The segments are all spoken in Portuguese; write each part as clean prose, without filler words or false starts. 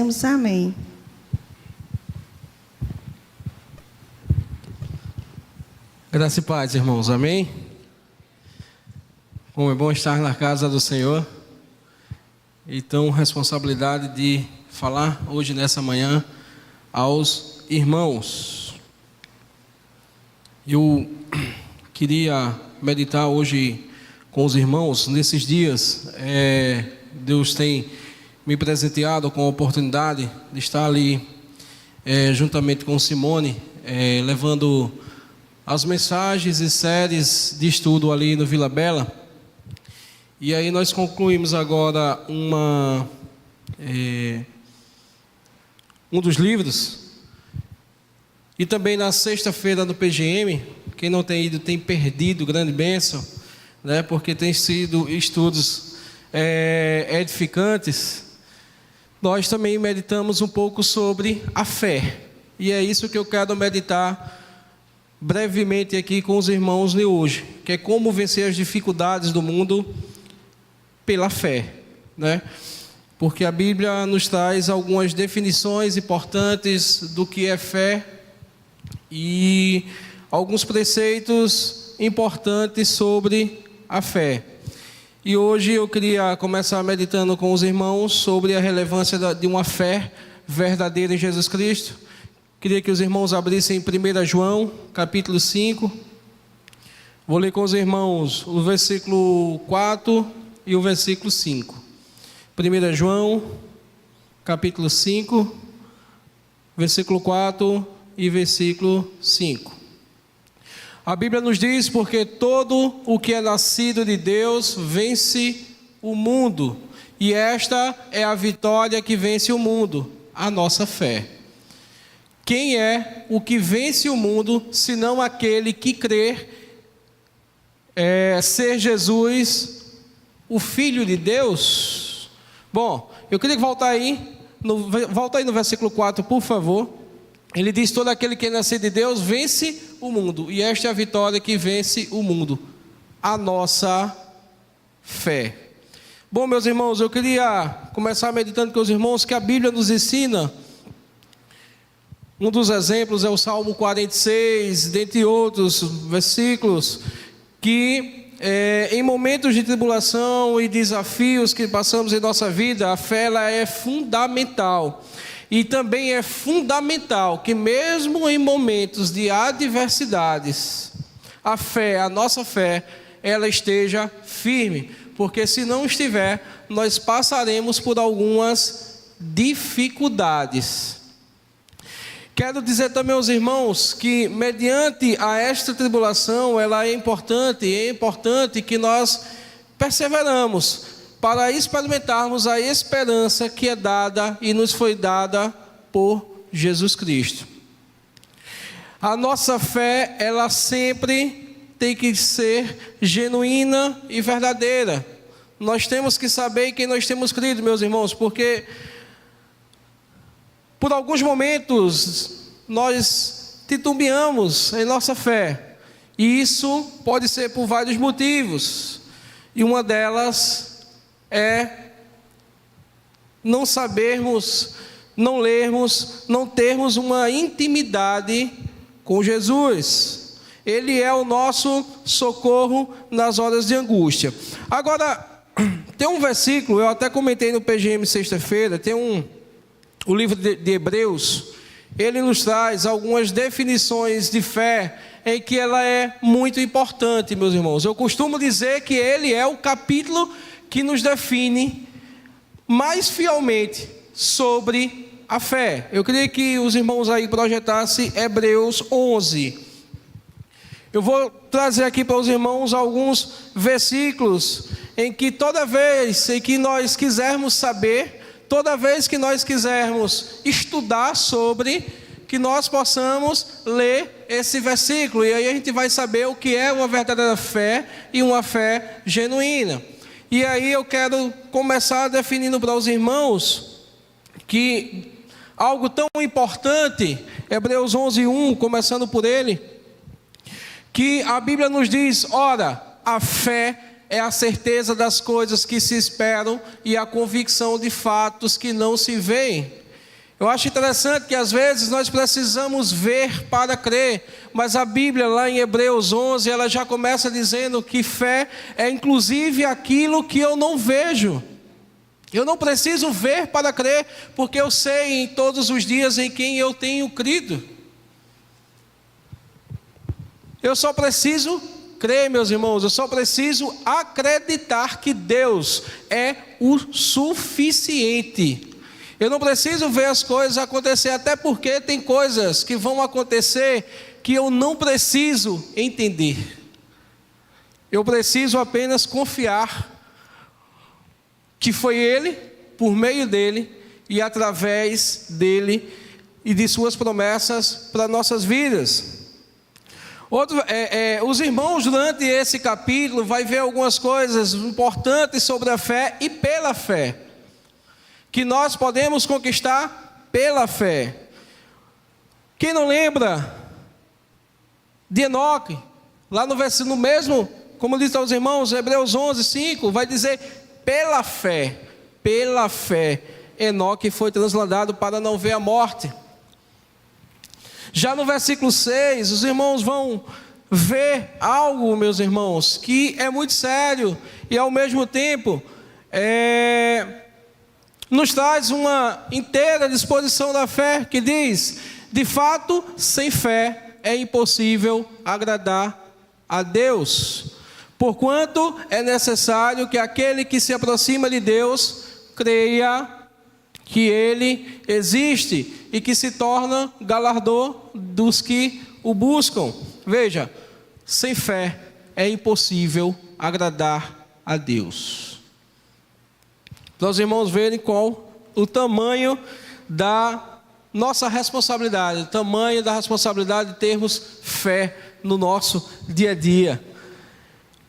Amém. Graça e paz, irmãos. Amém? Como é bom estar na casa do Senhor. Então, responsabilidade de falar hoje, nessa manhã, aos irmãos. Eu queria meditar hoje com os irmãos. Nesses dias, Deus tem me presenteado com a oportunidade de estar ali juntamente com Simone, levando as mensagens e séries de estudo ali no Vila Bela. E aí nós concluímos agora um dos livros. E também na sexta-feira no PGM, quem não tem ido tem perdido, grande bênção, né? Porque tem sido estudos edificantes. Nós também meditamos um pouco sobre a fé. E é isso que eu quero meditar brevemente aqui com os irmãos de hoje, que é como vencer as dificuldades do mundo pela fé, né? Porque a Bíblia nos traz algumas definições importantes do que é fé e alguns preceitos importantes sobre a fé. E hoje eu queria começar meditando com os irmãos sobre a relevância de uma fé verdadeira em Jesus Cristo. Queria que os irmãos abrissem em 1 João, capítulo 5. Vou ler com os irmãos o versículo 4 e o versículo 5. 1 João, capítulo 5, versículo 4 e versículo 5. A Bíblia nos diz: porque todo o que é nascido de Deus vence o mundo, e esta é a vitória que vence o mundo, a nossa fé. Quem é o que vence o mundo, senão aquele que crê ser Jesus, o Filho de Deus? Bom, eu queria voltar aí no versículo 4, por favor. Ele diz: todo aquele que é nascido de Deus vence o mundo, e esta é a vitória que vence o mundo, a nossa fé. Bom, meus irmãos, eu queria começar meditando com os irmãos que a Bíblia nos ensina. Um dos exemplos é o Salmo 46, dentre outros versículos, que em momentos de tribulação e desafios que passamos em nossa vida, a fé ela é fundamental. E também é fundamental que mesmo em momentos de adversidades, a nossa fé, ela esteja firme. Porque se não estiver, nós passaremos por algumas dificuldades. Quero dizer também aos irmãos que mediante a esta tribulação, ela é importante que nós perseveramos para experimentarmos a esperança que é dada e nos foi dada por Jesus Cristo. A nossa fé, ela sempre tem que ser genuína e verdadeira. Nós temos que saber em quem nós temos crido, meus irmãos, porque por alguns momentos nós titubeamos em nossa fé, e isso pode ser por vários motivos, e uma delas é não sabermos, não lermos, não termos uma intimidade com Jesus. Ele é o nosso socorro nas horas de angústia. Agora, tem um versículo, eu até comentei no PGM sexta-feira, tem o livro de Hebreus, ele nos traz algumas definições de fé em que ela é muito importante, meus irmãos. Eu costumo dizer que ele é o capítulo que nos define mais fielmente sobre a fé. Eu queria que os irmãos aí projetassem Hebreus 11. Eu vou trazer aqui para os irmãos alguns versículos em que toda vez em que nós quisermos saber, toda vez que nós quisermos estudar sobre, que nós possamos ler esse versículo, e aí a gente vai saber o que é uma verdadeira fé e uma fé genuína. E aí eu quero começar definindo para os irmãos que algo tão importante, Hebreus 11:1, começando por ele, que a Bíblia nos diz: ora, a fé é a certeza das coisas que se esperam e a convicção de fatos que não se veem. Eu acho interessante que às vezes nós precisamos ver para crer, mas a Bíblia lá em Hebreus 11, ela já começa dizendo que fé é inclusive aquilo que eu não vejo. Eu não preciso ver para crer, porque eu sei em todos os dias em quem eu tenho crido. Eu só preciso crer, meus irmãos, eu só preciso acreditar que Deus é o suficiente. Eu não preciso ver as coisas acontecer, até porque tem coisas que vão acontecer que eu não preciso entender. Eu preciso apenas confiar que foi Ele, por meio dEle e através dEle e de suas promessas para nossas vidas. Os irmãos durante esse capítulo vai ver algumas coisas importantes sobre a fé e pela fé, que nós podemos conquistar pela fé. Quem não lembra de Enoque, lá no versículo mesmo, como diz aos irmãos, Hebreus 11, 5, vai dizer, pela fé, Enoque foi transladado para não ver a morte. Já no versículo 6, os irmãos vão ver algo, meus irmãos, que é muito sério e ao mesmo tempo nos traz uma inteira disposição da fé, que diz, de fato, sem fé é impossível agradar a Deus, porquanto é necessário que aquele que se aproxima de Deus creia que Ele existe e que se torna galardão dos que o buscam. Veja, sem fé é impossível agradar a Deus. Para os irmãos verem qual o tamanho da nossa responsabilidade, o tamanho da responsabilidade de termos fé no nosso dia a dia.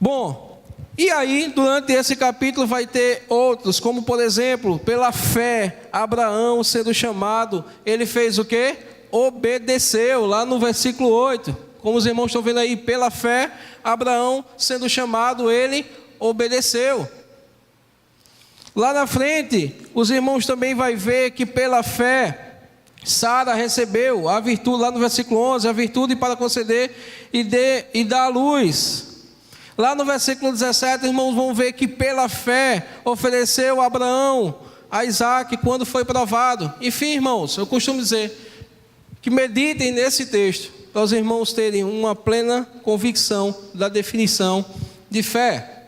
Bom, e aí durante esse capítulo vai ter outros, como por exemplo, pela fé, Abraão sendo chamado, ele fez o quê? Obedeceu, lá no versículo 8, como os irmãos estão vendo aí, pela fé, Abraão sendo chamado, ele obedeceu. Lá na frente, os irmãos também vai ver que pela fé, Sara recebeu a virtude, lá no versículo 11, a virtude para conceder e dar a luz. Lá no versículo 17, irmãos, vão ver que pela fé ofereceu Abraão a Isaac quando foi provado. Enfim, irmãos, eu costumo dizer que meditem nesse texto, para os irmãos terem uma plena convicção da definição de fé.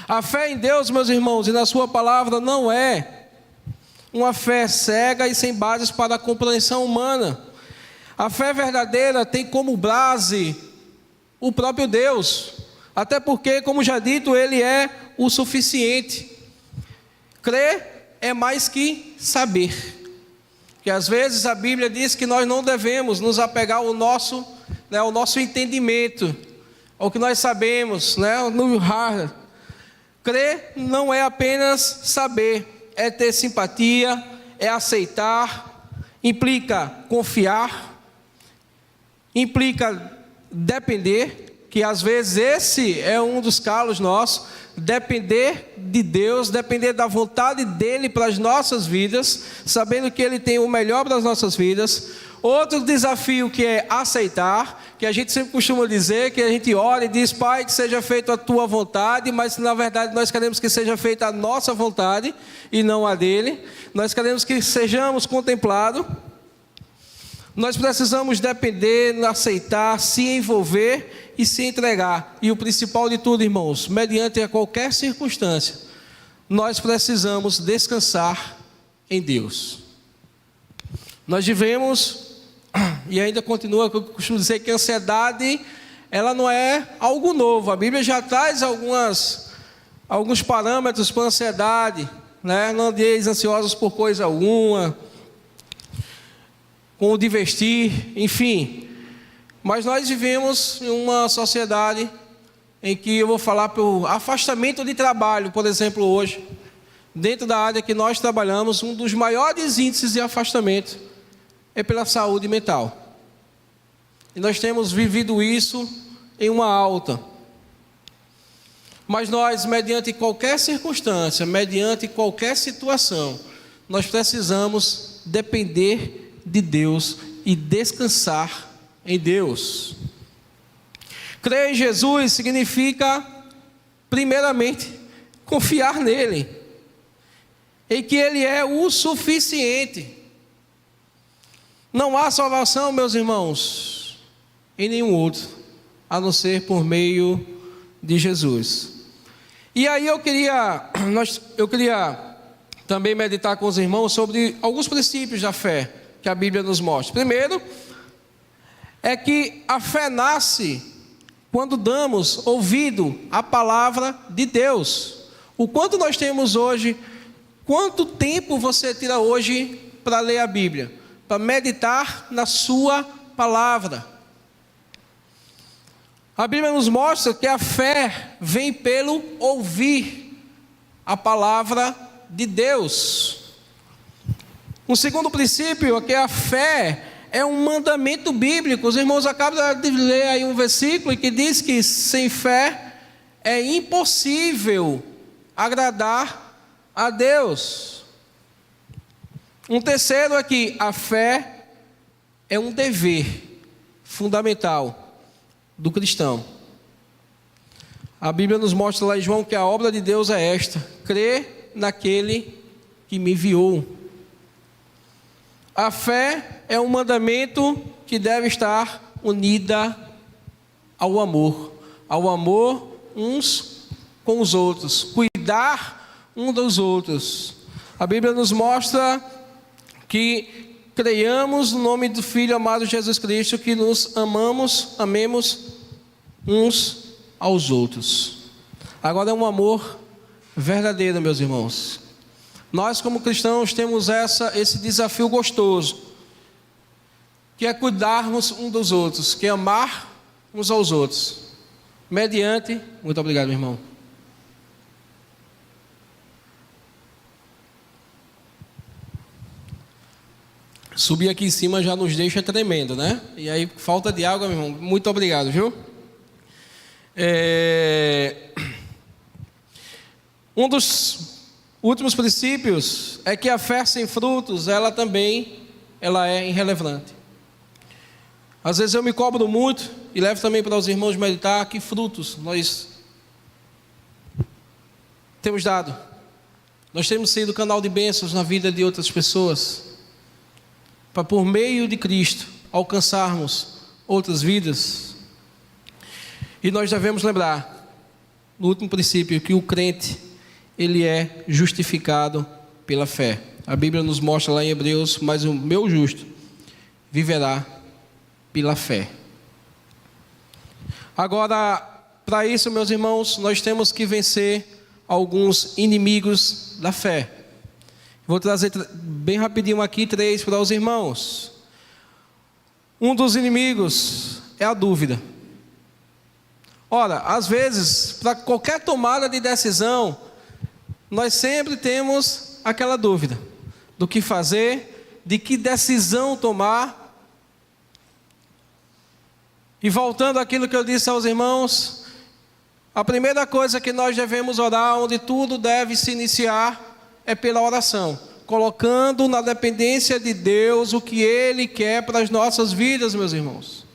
A fé em Deus, meus irmãos, e na sua palavra não é uma fé cega e sem bases para a compreensão humana. A fé verdadeira tem como base o próprio Deus, até porque, como já dito, Ele é o suficiente. Crer é mais que saber, que às vezes a Bíblia diz que nós não devemos nos apegar ao nosso entendimento, ao que nós sabemos, no hard. Crer não é apenas saber, é ter simpatia, é aceitar, implica confiar, implica depender, que às vezes esse é um dos calos nossos, depender de Deus, depender da vontade dEle para as nossas vidas, sabendo que Ele tem o melhor para as nossas vidas. Outro desafio que é aceitar, que a gente sempre costuma dizer, que a gente ora e diz, Pai, que seja feita a Tua vontade, mas na verdade nós queremos que seja feita a nossa vontade e não a dEle. Nós queremos que sejamos contemplados. Nós precisamos depender, aceitar, se envolver e se entregar. E o principal de tudo, irmãos, mediante a qualquer circunstância, nós precisamos descansar em Deus. Nós vivemos, e ainda continua, eu costumo dizer que a ansiedade, ela não é algo novo. A Bíblia já traz alguns parâmetros para a ansiedade, Não andeis ansiosos por coisa alguma, com o de vestir, enfim. Mas nós vivemos em uma sociedade em que eu vou falar pelo afastamento de trabalho, por exemplo, hoje, dentro da área que nós trabalhamos, um dos maiores índices de afastamento é pela saúde mental. E nós temos vivido isso em uma alta. Mas nós, mediante qualquer circunstância, mediante qualquer situação, nós precisamos depender de Deus e descansar em Deus. Crer em Jesus significa, primeiramente, confiar nele, em que ele é o suficiente. Não há salvação, meus irmãos, em nenhum outro, a não ser por meio de Jesus. E aí eu queria também meditar com os irmãos sobre alguns princípios da fé que a Bíblia nos mostra. Primeiro, é que a fé nasce quando damos ouvido à palavra de Deus. O quanto nós temos hoje, quanto tempo você tira hoje para ler a Bíblia, para meditar na sua palavra? A Bíblia nos mostra que a fé vem pelo ouvir a palavra de Deus. Um segundo princípio é que a fé é um mandamento bíblico. Os irmãos acabam de ler aí um versículo que diz que sem fé é impossível agradar a Deus. Um terceiro é que a fé é um dever fundamental do cristão. A Bíblia nos mostra lá em João que a obra de Deus é esta: crer naquele que me enviou. A fé é um mandamento que deve estar unida ao amor uns com os outros, cuidar um dos outros. A Bíblia nos mostra que creiamos no nome do Filho amado Jesus Cristo, que nos amemos uns aos outros. Agora é um amor verdadeiro, meus irmãos. Nós como cristãos temos esse desafio gostoso, que é cuidarmos uns dos outros, que é amar uns aos outros, mediante... Muito obrigado, meu irmão. Subir aqui em cima já nos deixa tremendo, né? E aí, falta de água, meu irmão. Muito obrigado, viu? Um dos últimos princípios é que a fé sem frutos, ela é irrelevante. Às vezes eu me cobro muito e levo também para os irmãos meditar que frutos nós temos dado. Nós temos sido canal de bênçãos na vida de outras pessoas, para por meio de Cristo alcançarmos outras vidas. E nós devemos lembrar, no último princípio, que o crente, ele é justificado pela fé. A Bíblia nos mostra lá em Hebreus: mas o meu justo viverá pela fé. Agora, para isso, meus irmãos, nós temos que vencer alguns inimigos da fé. Vou trazer bem rapidinho aqui 3 para os irmãos. Um dos inimigos é a dúvida. Ora, às vezes, para qualquer tomada de decisão, nós sempre temos aquela dúvida do que fazer, de que decisão tomar. E voltando àquilo que eu disse aos irmãos, a primeira coisa que nós devemos orar, onde tudo deve se iniciar, é pela oração, colocando na dependência de Deus o que Ele quer para as nossas vidas, meus irmãos.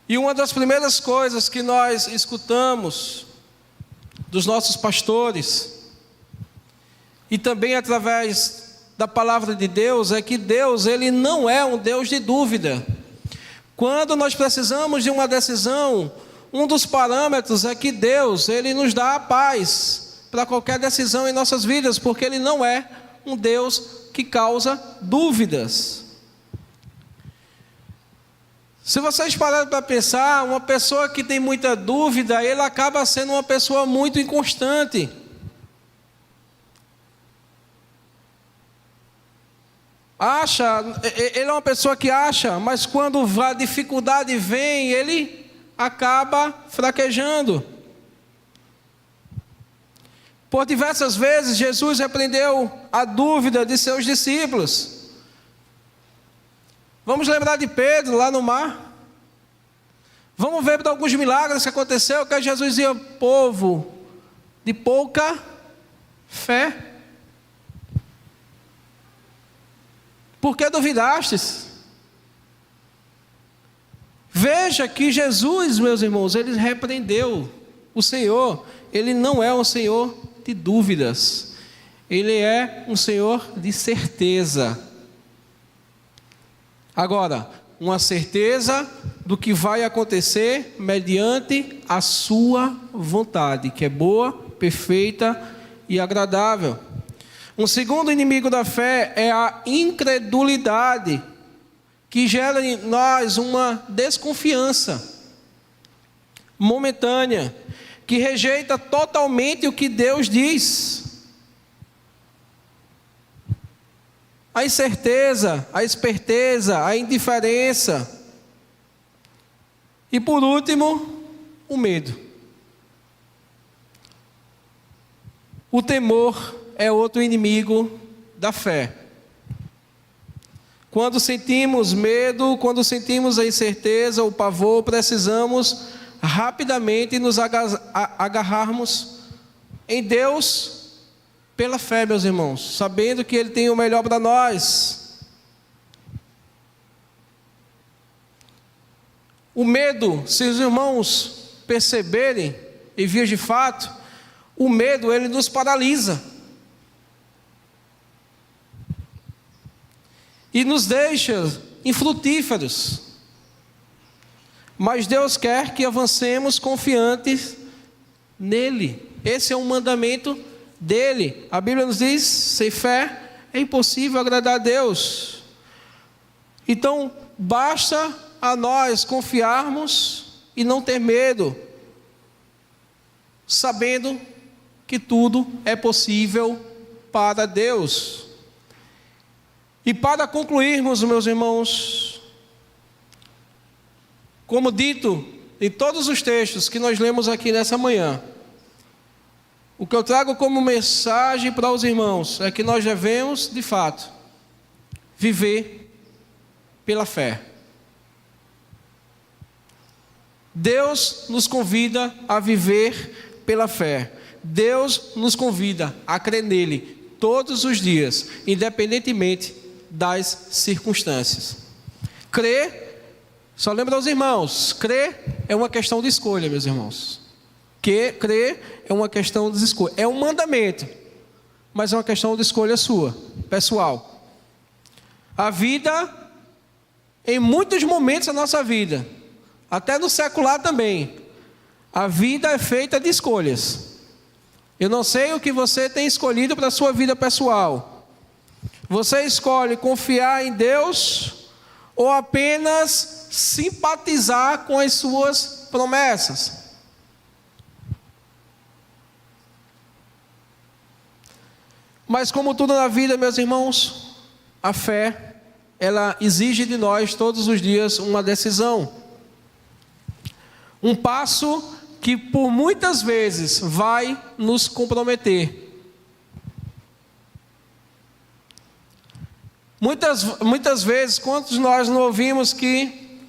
E uma das primeiras coisas que nós escutamos dos nossos pastores, e também através da palavra de Deus, é que Deus, Ele não é um Deus de dúvida. Quando nós precisamos de uma decisão, um dos parâmetros é que Deus, Ele nos dá a paz para qualquer decisão em nossas vidas, porque Ele não é um Deus que causa dúvidas. Se vocês pararem para pensar, uma pessoa que tem muita dúvida, ele acaba sendo uma pessoa muito inconstante. Ele é uma pessoa que acha, mas quando a dificuldade vem, ele acaba fraquejando. Por diversas vezes, Jesus repreendeu a dúvida de seus discípulos. Vamos lembrar de Pedro lá no mar. Vamos ver alguns milagres que aconteceu, que Jesus dizia: povo de pouca fé. Por que duvidastes? Veja que Jesus, meus irmãos, ele repreendeu. O Senhor, ele não é um Senhor de dúvidas. Ele é um Senhor de certeza. Agora, uma certeza do que vai acontecer mediante a sua vontade, que é boa, perfeita e agradável. Um segundo inimigo da fé é a incredulidade, que gera em nós uma desconfiança momentânea, que rejeita totalmente o que Deus diz. A incerteza, a esperteza, a indiferença. E por último, o medo. O temor é outro inimigo da fé. Quando sentimos medo, quando sentimos a incerteza, o pavor, precisamos rapidamente nos agarrarmos em Deus pela fé, meus irmãos, sabendo que Ele tem o melhor para nós. O medo, se os irmãos perceberem, e vir de fato, o medo, ele nos paralisa. E nos deixa infrutíferos. Mas Deus quer que avancemos confiantes nele. Esse é um mandamento dele. A Bíblia nos diz: sem fé é impossível agradar a Deus. Então, basta a nós confiarmos e não ter medo, sabendo que tudo é possível para Deus. E para concluirmos, meus irmãos, como dito em todos os textos que nós lemos aqui nessa manhã, o que eu trago como mensagem para os irmãos é que nós devemos, de fato, viver pela fé. Deus nos convida a viver pela fé. Deus nos convida a crer nele todos os dias, independentemente das circunstâncias. Crer, só lembra aos irmãos, crer é uma questão de escolha, meus irmãos. Crer é uma questão de escolha, é um mandamento, mas é uma questão de escolha sua, pessoal. A vida, em muitos momentos da nossa vida, até no secular também, a vida é feita de escolhas. Eu não sei o que você tem escolhido para a sua vida pessoal. Você escolhe confiar em Deus ou apenas simpatizar com as suas promessas? Mas como tudo na vida, meus irmãos, a fé, ela exige de nós todos os dias uma decisão. Um passo que por muitas vezes vai nos comprometer. Muitas vezes, quantos nós não ouvimos que...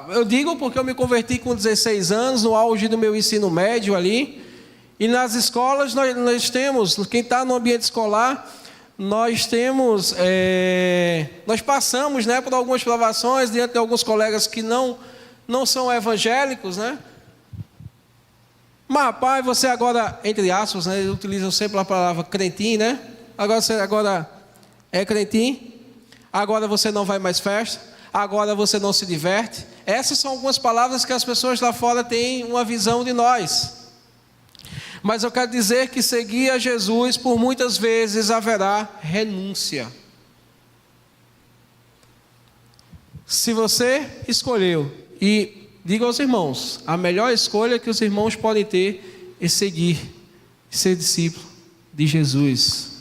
eu digo porque eu me converti com 16 anos, no auge do meu ensino médio ali, e nas escolas nós temos, quem está no ambiente escolar, nós temos, nós passamos, né, por algumas provações diante de alguns colegas que não são evangélicos, né? Mas rapaz, você agora, entre aspas, né, utilizam sempre a palavra crentinho, né? Você agora é crentinho, agora você não vai mais festa, agora você não se diverte. Essas são algumas palavras que as pessoas lá fora têm uma visão de nós. Mas eu quero dizer que seguir a Jesus, por muitas vezes haverá renúncia. Se você escolheu, e diga aos irmãos, a melhor escolha que os irmãos podem ter é seguir, ser discípulo de Jesus.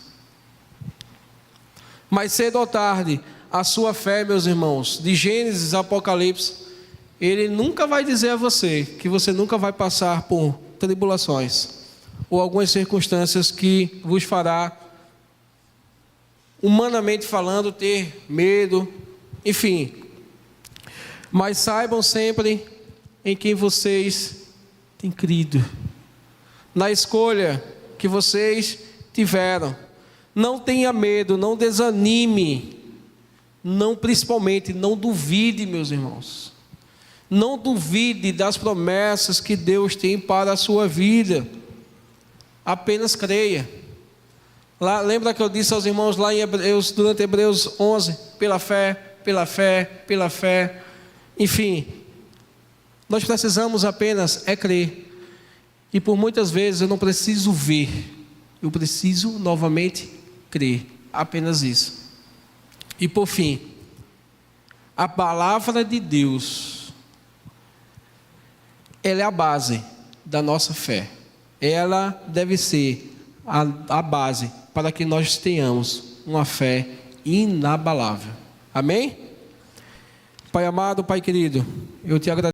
Mais cedo ou tarde, a sua fé, meus irmãos, de Gênesis a Apocalipse, ele nunca vai dizer a você que você nunca vai passar por tribulações ou algumas circunstâncias que vos fará, humanamente falando, ter medo, enfim. Mas saibam sempre em quem vocês têm crido, na escolha que vocês tiveram. Não tenha medo, não desanime Principalmente, não duvide, meus irmãos. Não duvide das promessas que Deus tem para a sua vida. Apenas creia. Lembra que eu disse aos irmãos lá em Hebreus, durante Hebreus 11, pela fé, pela fé, pela fé. Enfim, nós precisamos apenas crer. E por muitas vezes eu não preciso ver, eu preciso novamente crer. Apenas isso. E por fim, a palavra de Deus, ela é a base da nossa fé. Ela deve ser a base para que nós tenhamos uma fé inabalável. Amém? Pai amado, Pai querido, eu te agradeço.